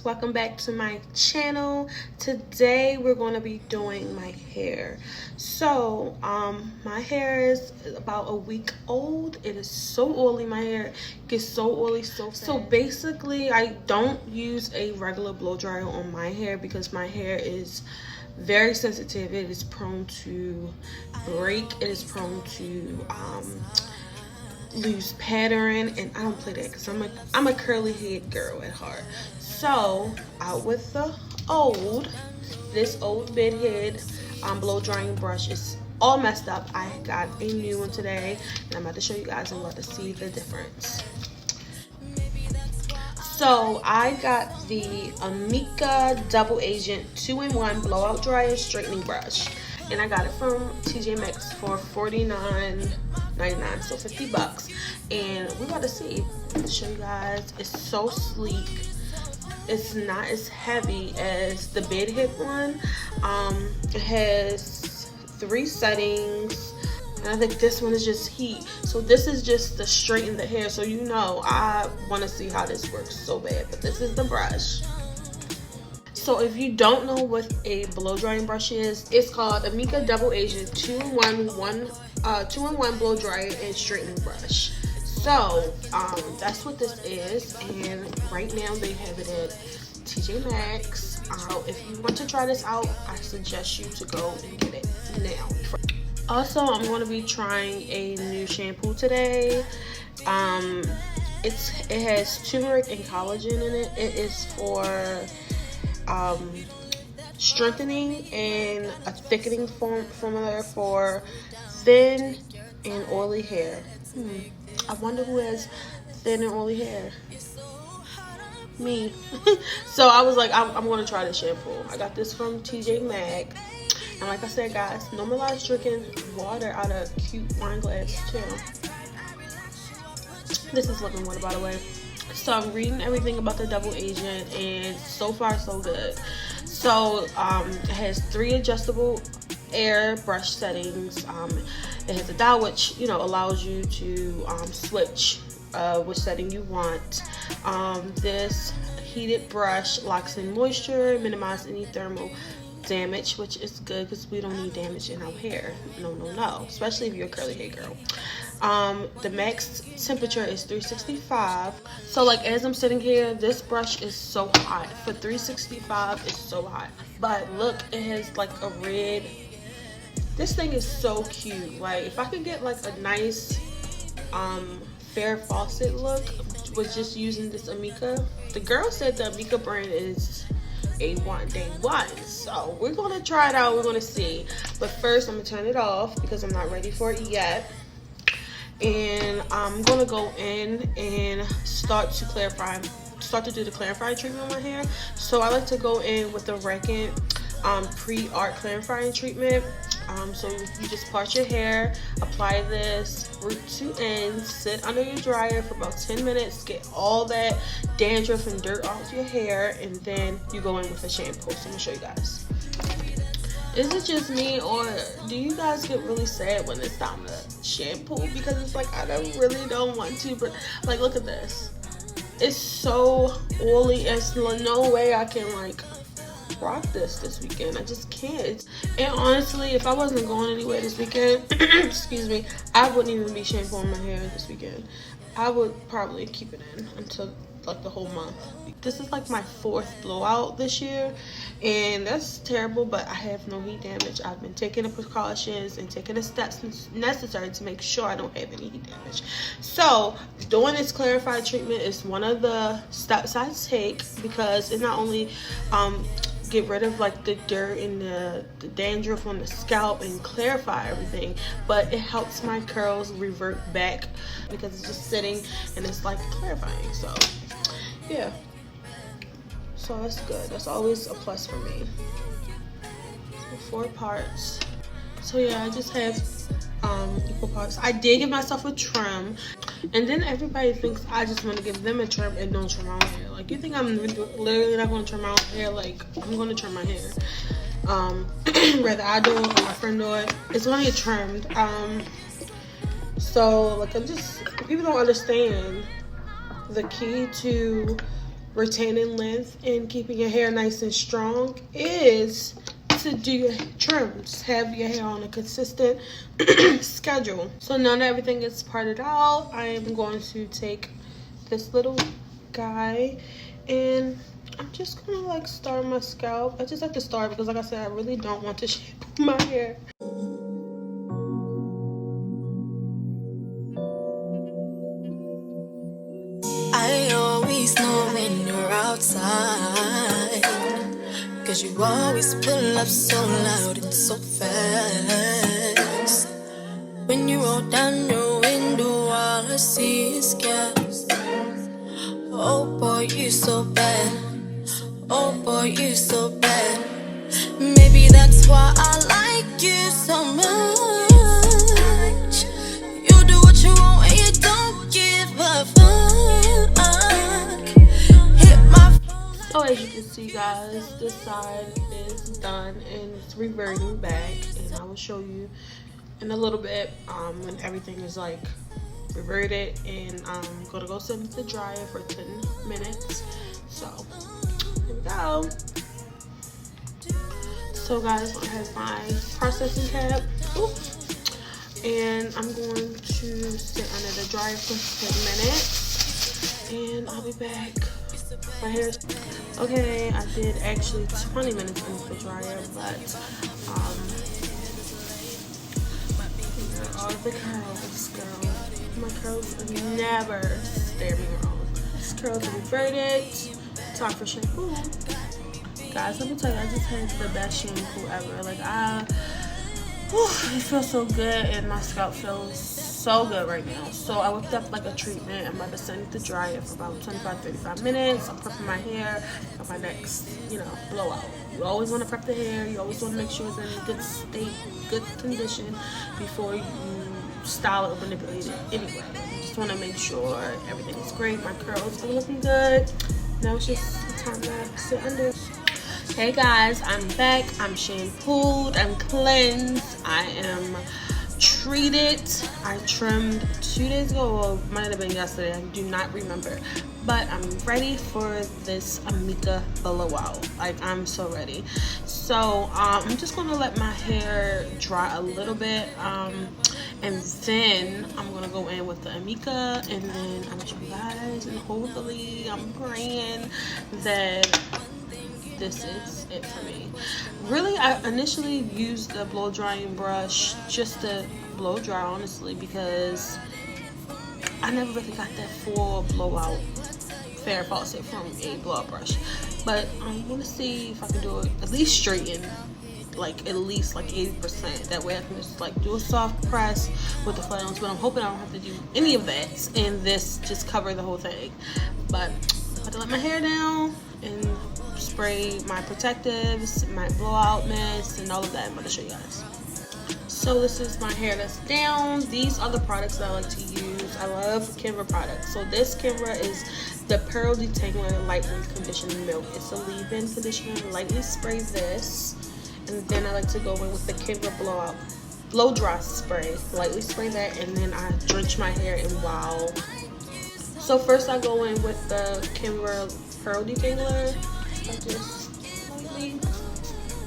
Welcome back to my channel. Today we're going to be doing my hair. So my hair is about a week old. It is so oily. My hair gets so oily so fast. So basically I don't use a regular blow dryer on my hair because my hair is very sensitive. It is prone to break. It is prone to lose pattern, and I don't play that because I'm a curly head girl at heart. So out with this old bed head blow drying brush is all messed up. I got a new one today and I'm about to show you guys and let us see the difference. So I got the Amika Double Agent 2-in-1 blowout dryer straightening brush, and I got it from TJ Maxx for $49.99, so 50 bucks. And we're about to see. I'll show you guys. It's so sleek. It's not as heavy as the bed head one. It has 3 settings, and I think this one is just heat. So this is just to straighten the hair. So you know I want to see how this works so bad. But this is the brush. So if you don't know what a blow drying brush is, it's called Amika Double Agent 2-in-1 blow dryer and straightening brush. So that's what this is, and right now they have it at TJ Maxx. If you want to try this out, I suggest you to go and get it now. Also, I'm going to be trying a new shampoo today. It has turmeric and collagen in it. It is for strengthening and a thickening formula for thin and oily hair. I wonder who has thin and oily hair. Me. So I was like, I'm going to try this shampoo. I got this from TJ Maxx. And like I said, guys, normalize drinking water out of a cute wine glass too. This is lemon water, by the way. So I'm reading everything about the Double Agent, and so far so good. So it has 3 adjustable air brush settings. It has a dial which allows you to switch which setting you want. This heated brush locks in moisture, minimizes any thermal damage, which is good because we don't need damage in our hair. No, especially if you're a curly hair girl. The max temperature is 365. So like as I'm sitting here, this brush is so hot. For 365, it's so hot. But look, it has like a red. This thing is so cute. Like if I could get like a nice Farrah Fawcett look with just using this Amika. The girl said the Amika brand is A1 day one. So we're gonna try it out. We're gonna see. But first I'm gonna turn it off because I'm not ready for it yet. And I'm gonna go in and start to do the clarifying treatment on my hair. So I like to go in with the Reckitt pre-art clarifying treatment. So you just part your hair, apply this root to end, sit under your dryer for about 10 minutes, get all that dandruff and dirt off your hair, and then you go in with a shampoo. So I'm gonna show you guys. Is it just me, or do you guys get really sad when it's time to shampoo? Because it's like I really don't want to, but like look at this. It's so oily. There's no way I can like rock this weekend. I just can't. And honestly, if I wasn't going anywhere this weekend, excuse me, I wouldn't even be shampooing my hair this weekend. I would probably keep it in until like the whole month. This is like my 4th blowout this year, and that's terrible, but I have no heat damage. I've been taking the precautions and taking the steps necessary to make sure I don't have any heat damage. So doing this clarifying treatment is one of the steps I take because it not only get rid of like the dirt and the dandruff on the scalp and clarify everything, but it helps my curls revert back because it's just sitting and it's like clarifying. So yeah, so that's good. That's always a plus for me. So 4 parts. So yeah, I just have equal parts. I did give myself a trim, and then everybody thinks I just want to give them a trim and don't trim my own hair. Like, you think I'm literally not gonna trim my own hair? Like, I'm gonna trim my hair. Whether I do it or my friend do it, it's gonna get trimmed. So like, people don't understand the key to retaining length and keeping your hair nice and strong is to do your trims. Have your hair on a consistent schedule. So now that everything is parted out, I am going to take this little guy and I'm just gonna like start my scalp. I just like to start because, like I said, I really don't want to shampoo my hair. I always know when you're outside, 'cause you always pull up so loud and so fast. When you roll down your window, all I see is gas. Oh boy, you so bad. Oh boy, you so bad. Maybe that's why I like you so much. You do what you want and you don't give a fuck. Hit my phone. So as you can see, guys, this side is done and it's reverting back, and I will show you in a little bit when everything is like reverted, and I'm gonna go sit in the dryer for 10 minutes. So here we go. So guys, I have my processing cap. And I'm going to sit under the dryer for 10 minutes and I'll be back. My hair, okay, I did actually 20 minutes in the dryer, but all the curls, girl. My curls never stare me wrong. These curls are reverted. Time for shampoo. Guys, let me tell you, I just had the best shampoo ever. Like, it feels so good and my scalp feels so good right now. So I whipped up like a treatment. I'm about to send it to dry for about 25-35 minutes. I'm prepping my hair for my next, blowout. You always want to prep the hair. You always want to make sure it's in good state, good condition before you style it or manipulate it anyway. You just want to make sure everything is great. My curls are looking good. Now it's just time to sit under. Hey guys, I'm back. I'm shampooed, I'm cleansed, I am treated. I trimmed 2 days ago, well, might have been yesterday, I do not remember, but I'm ready for this Amika blowout. Like, I'm so ready. So I'm just gonna let my hair dry a little bit, and then I'm gonna go in with the Amika, and then I'm show you guys, and hopefully I'm praying that this is it for me. Really, I initially used the blow drying brush just to blow dry, honestly, because I never really got that full blowout Farrah Fawcett from a blowout brush. But I'm gonna see if I can do it at least straighten, like at least like 80%. That way I can just like do a soft press with the flannels. But I'm hoping I don't have to do any of that and this just cover the whole thing. But I have to let my hair down and spray my protectives, my blowout mist, and all of that. I'm going to show you guys. So this is my hair that's down. These are the products that I like to use. I love Kenra products. So this Kenra is the Pearl Detangler Lightly Conditioning Milk. It's a leave-in conditioner. Lightly spray this, and then I like to go in with the Kenra blow dry spray. Lightly spray that, and then I drench my hair in Wow. So first I go in with the Kenra Pearl Detangler. I just lightly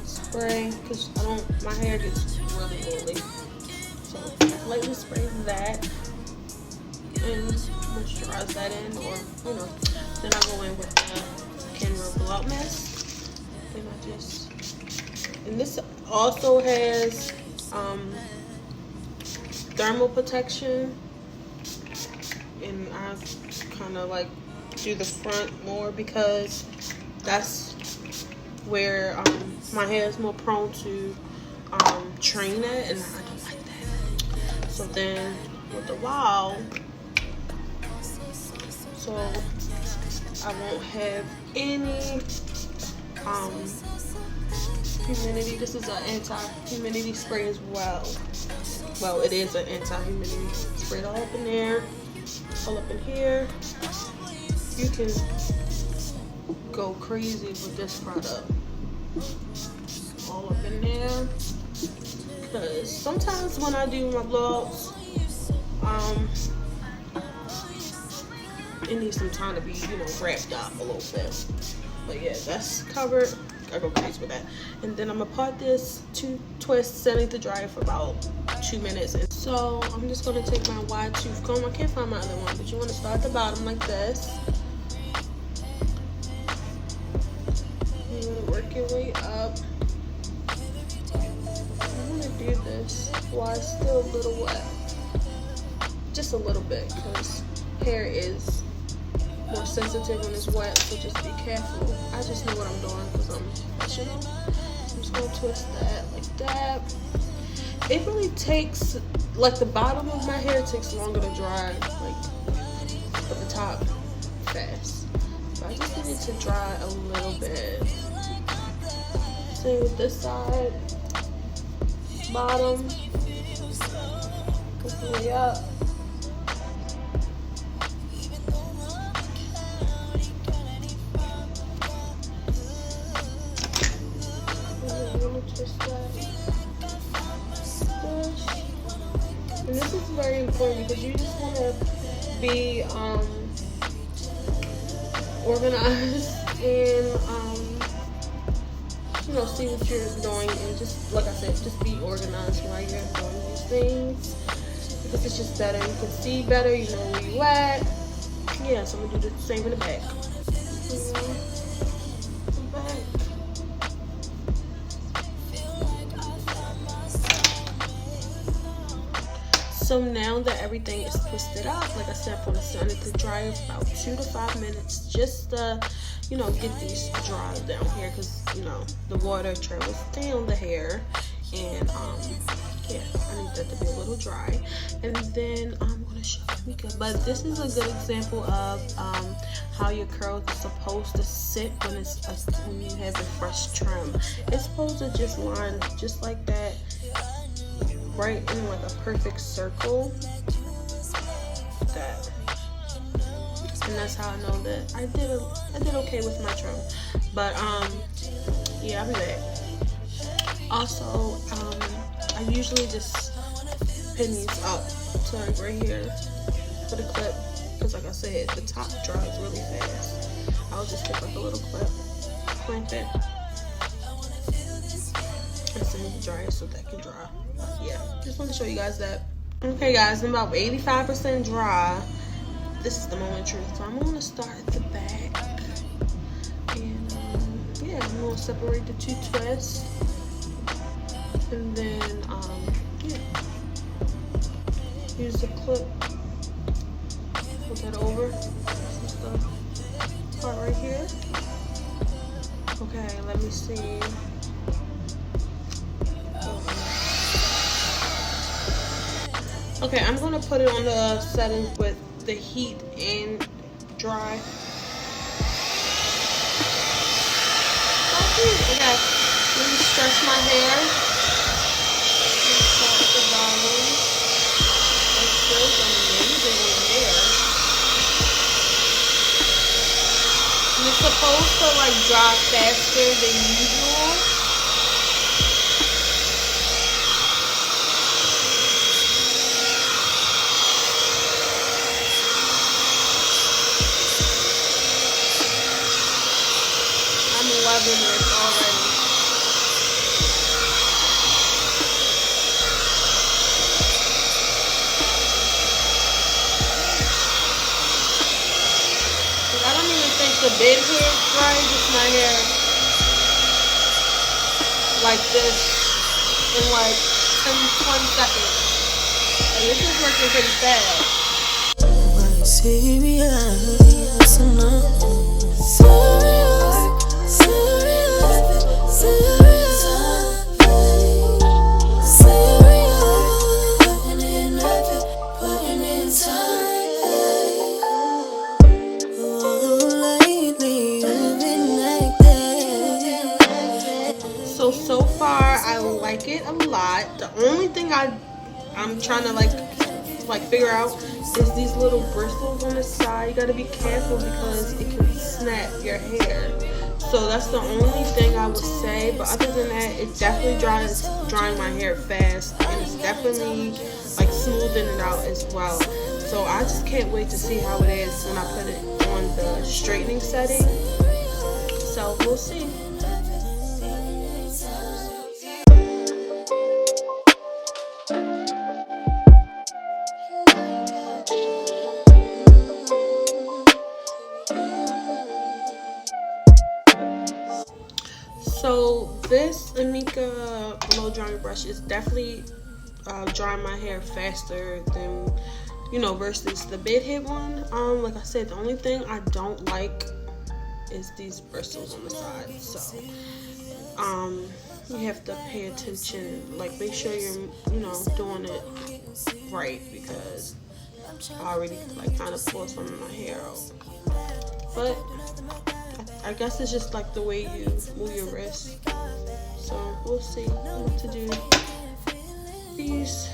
spray because my hair gets really oily. So lightly spray that and moisturize that in, or then I go in with the Kenra blowout mist. And this also has thermal protection, and I kind of like do the front more because that's where my hair is more prone to train it, and I don't like that. So then with the Wow, so I won't have any humidity. This is an anti-humidity spray as well. Well, it is an anti-humidity spray. All up in there, all up in here. You can go crazy with this product. All up in there. Because sometimes when I do my vlogs, it needs some time to be, wrapped up a little bit. But yeah, that's covered. I go crazy with that. And then I'm gonna part this 2 twists, setting to dry for about 2 minutes. And so I'm just gonna take my wide tooth comb. I can't find my other one, but you want to start at the bottom like this. You're gonna work your way up. I'm gonna do this while it's still a little wet, just a little bit, because hair is more sensitive when it's wet, so just be careful. I just know what I'm doing because I'm professional. I'm just gonna twist that like that. It really takes, like the bottom of my hair takes longer to dry, but the top fast. So I just need it to dry a little bit. Same with this side, bottom, work the way up. And this is very important because you just want to be organized and see what you're doing, and just like I said, just be organized while you're doing these things, because it's just better. You can see better, you know where you at. Yeah, so I'm gonna do the same in the back. So now that everything is twisted up, like I said, I'm going to set it to dry for about 2 to 5 minutes, just to, get these dry down here, because, the water travels down the hair, and, yeah, I need that to be a little dry. And then I'm going to show you, but this is a good example of how your curls are supposed to sit when you have a fresh trim. It's supposed to just line just like that, right in like a perfect circle. That, and that's how I know that I did okay with my trim. But yeah, I'll be back. Also, I usually just pin these up to like right here for the clip, because like I said, the top dries really fast. I'll just take like a little clip, clamp it, and send it to dry so that can dry. Yeah, just want to show you guys that. Okay guys, I'm about 85% dry. This is the moment of truth, so I'm going to start at the back, and yeah, I'm going to separate the 2 twists, and then yeah, use the clip, put that over. This is the part right here. Okay, let me see. Okay, I'm gonna put it on the settings with the heat and dry. Okay, let me stretch my hair. Start at the bottom. It feels amazing in there. You're supposed to like dry faster than usual. Loving this already. I don't even think the big hair is dry, just my hair like this in like 10-20 seconds. And this is working pretty fast. Serious enough. Serious. So far I like it a lot. The only thing I'm trying to like figure out is these little bristles on the side. You gotta be careful because it can snap your hair. So that's the only thing I would say. But other than that, it definitely drying my hair fast, and it's definitely like smoothing it out as well. So I just can't wait to see how it is when I put it on the straightening setting. So we'll see. So this Amika blow drying brush is definitely drying my hair faster than, you know, versus the bed head one. Like I said, the only thing I don't like is these bristles on the side. So you have to pay attention, like make sure you're, you know, doing it right, because I already like kind of pulled some of my hair out. But I guess it's just like the way you move your wrist. So we'll see what to do. These,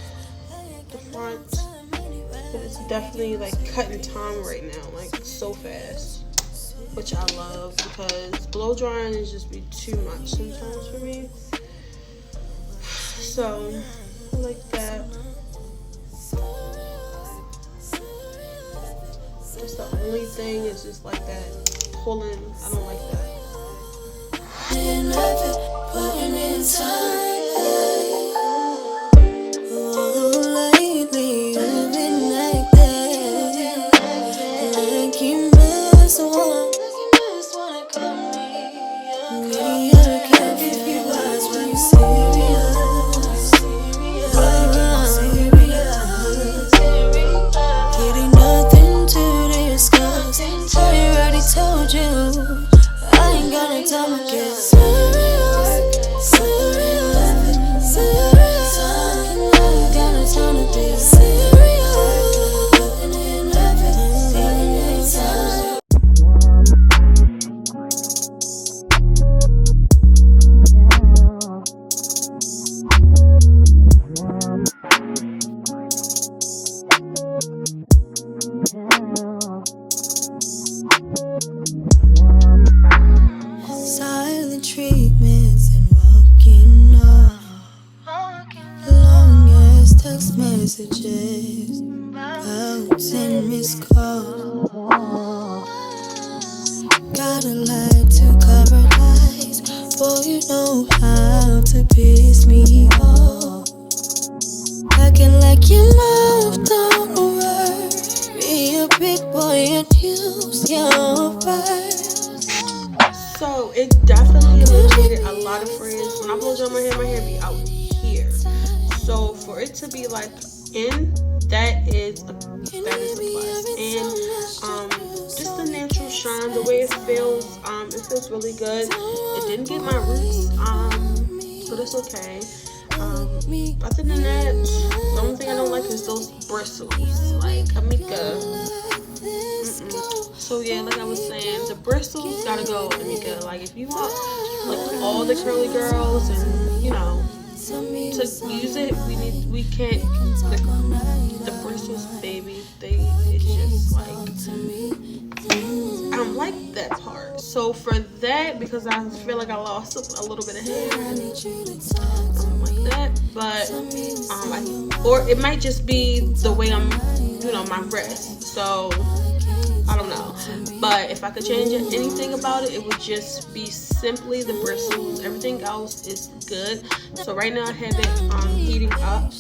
the front, it's definitely like cutting time right now, like so fast, which I love, because blow drying is just be too much sometimes for me. So I like that. Just the only thing is just like that pulling. I don't like that. Messages, bounce and missed calls. Got a light to cover lies, boy, you know how to piss me off. Acting like your mouth don't work. Be a big boy and use your purse. So it definitely eliminated a lot of frizz. When I blow dry my hair be out here. So for it to be like in, that is a plus. And just the natural shine, the way it feels really good. It didn't get my roots, but it's okay. Other than that, the only thing I don't like is those bristles, like Amika. So yeah, like I was saying, the bristles gotta go, Amika. Like if you want like all the curly girls and, you know, to use it, we can't, the bristles, baby, it's just like, I don't like that part. So for that, because I feel like I lost a little bit of hair, I don't like that. But or it might just be the way I'm, you know, my wrist. So I don't know. But if I could change anything about it, it would just be simply the bristles. Everything else is good. So right now I have it heating up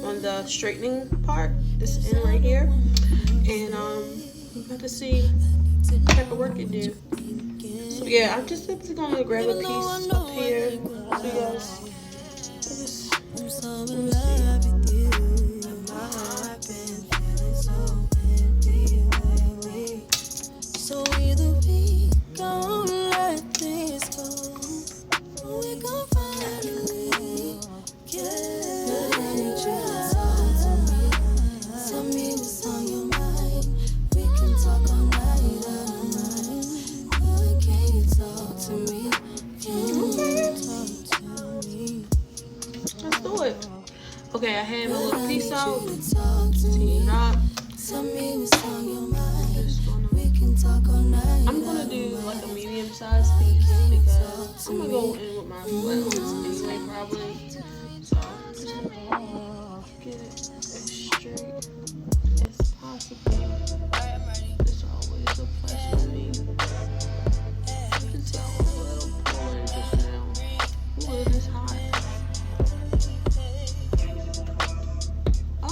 on the straightening part. This end right here. And I'm about to see what type of work it do. So yeah, I'm just simply gonna grab a piece up here so you guys. So either we gon' let this go, or we gon' find a way. Yeah, I need you to talk to me. Tell me what's on your mind. We can talk all night, all night. Why can't you talk to me? Can you talk to me? Let's do it. Okay, I have a little piece out. Tee it up. Tell me what's on your mind. I'm gonna do like a medium sized piece to I'm gonna go me. in with my flat anyway, probably. So just get it as straight as possible. It's always a pleasure to me. Just got a little pulling just now. Ooh, it is hot.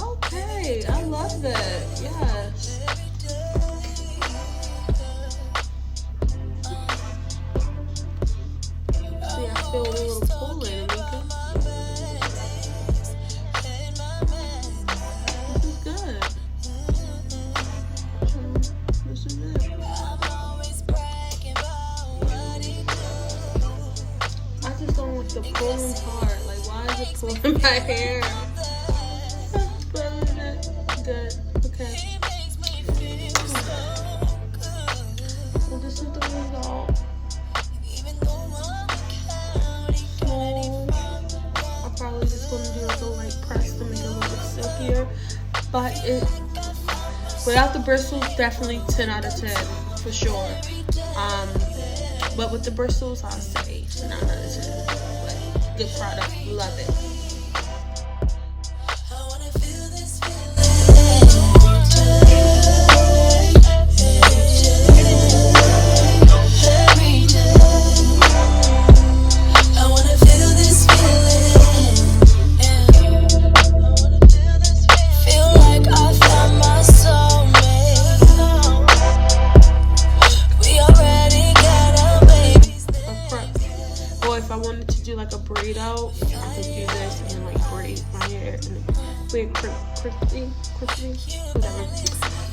Okay, I love that. Yes. See, I feel a little pulling, Amika. This is good. This is it. I just don't like the pulling part. Like, why is it pulling my hair? But other than that, good. Okay. So this is the result. Small. I'm probably just gonna do a little like press to make it a little bit silkier. But it, without the bristles, definitely 10 out of 10 for sure. But with the bristles, I'll say 9 out of 10. But good product, love it. If I wanted to do like a braid out, I could do this and then like braid my hair and wear crispy, whatever.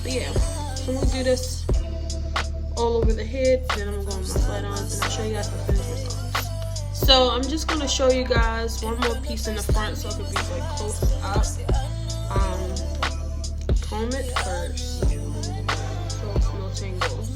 But yeah, so I'm gonna do this all over the head, then I'm gonna go on my flat irons and I'll show you guys the finished results. So I'm just gonna show you guys one more piece in the front so it could be like close up. Comb it first so it's no tangles.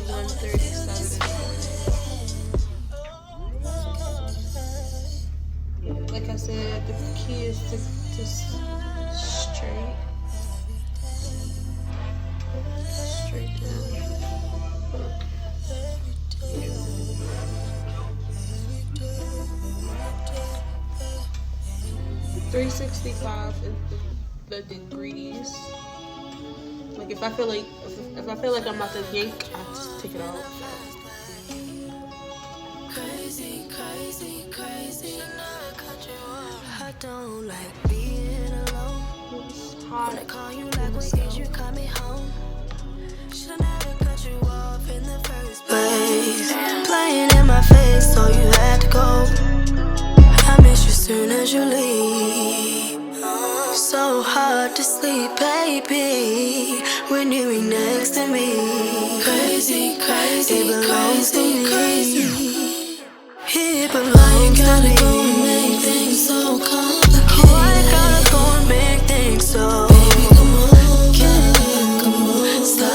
1:37 in the morning. Like I said, the key is to straight down. 365 is the degrees. Like if I feel like I'm about to yank, I just take it out. Crazy, crazy, crazy. I don't like being alone. It's hot. When I call you like, wait, did you call me home? Should've never cut you off in the first place. Playing in my face, so you had to go. I miss you soon as you leave. So hard to sleep, baby, when you ain't next to me. Crazy, crazy, it belongs to me. It belongs to me. Go and make things so complicated. Why gotta go and make things so? Baby, come on, stop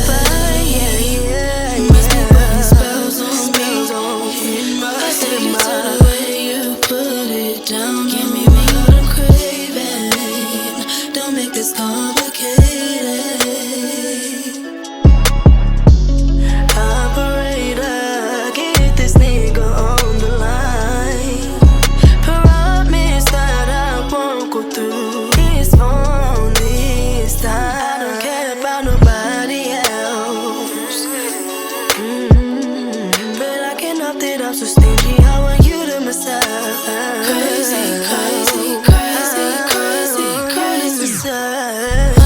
by, yeah, yeah. You must be putting spells on me. I take it to the way you put it down. Give me what I'm craving. Don't make this complicated. Operator, get this nigga on the line. Promise that I won't go through this on this time. I don't care about nobody else. But I can't help that I'm so stingy. I want you to myself. Crazy, crazy, crazy, crazy, crazy.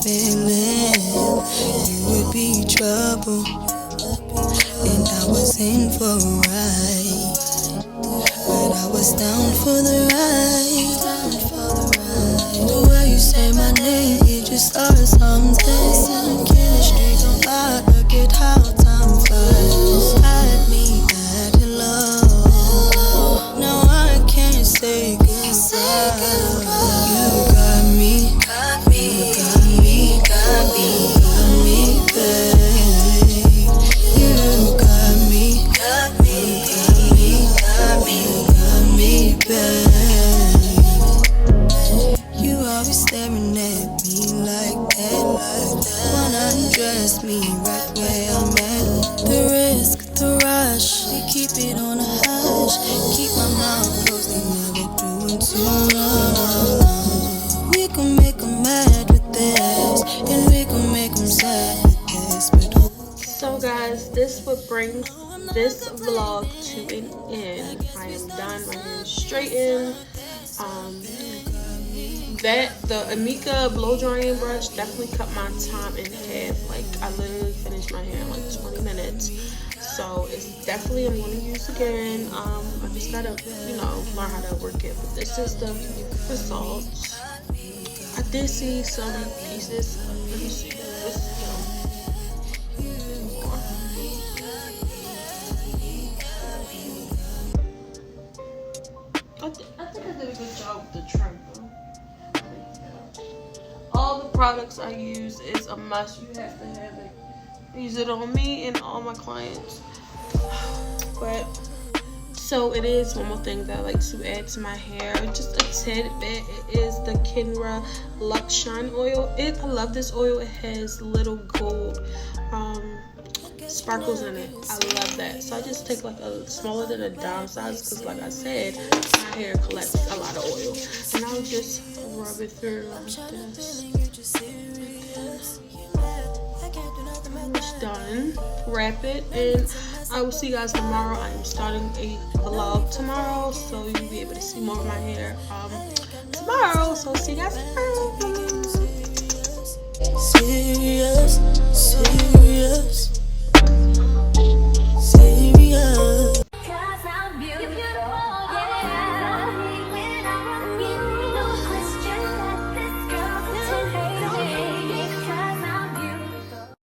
feeling you would be trouble, and I was in for a ride, but I was down for the ride. The way you say my name, it just starts something. Chemistry don't lie, look at how time flies. Had me at love, now I can't say goodbye. You got me, got me, got me, got me, got me, babe. You got me, got me, got me, got me, got me, babe. You always staring at me like that, like that. Wanna undress me right where I'm at. The risk, the rush, we keep it on a hush. Keep my mouth closed, they never doing too much. We can make them mad with this, and we can make them sad with this, but So guys, this would bring this vlog to an end. I am done. My hair is straightened. The Amika blow drying brush definitely cut my time in half. Like, I literally finished my hair in like 20 minutes. So it's definitely I'm going to use again. I just gotta, learn how to work it. But this is the results. I did see some pieces. Let me see. I think I did a good job with the trim. All the products I use is a must. You have to have it. Use it on me and all my clients. But so it is one more thing that I like to add to my hair, just a tad bit. It is the Kenra Luxe Shine Oil. I love this oil. It has little gold sparkles in it. I love that. So I just take like a smaller than a dime size because, like I said, my hair collects a lot of oil, and I'll just rub it through like this. Almost done. Wrap it, and I will see you guys tomorrow. I am starting a vlog tomorrow, so you'll be able to see more of my hair tomorrow. So see you guys tomorrow. serious.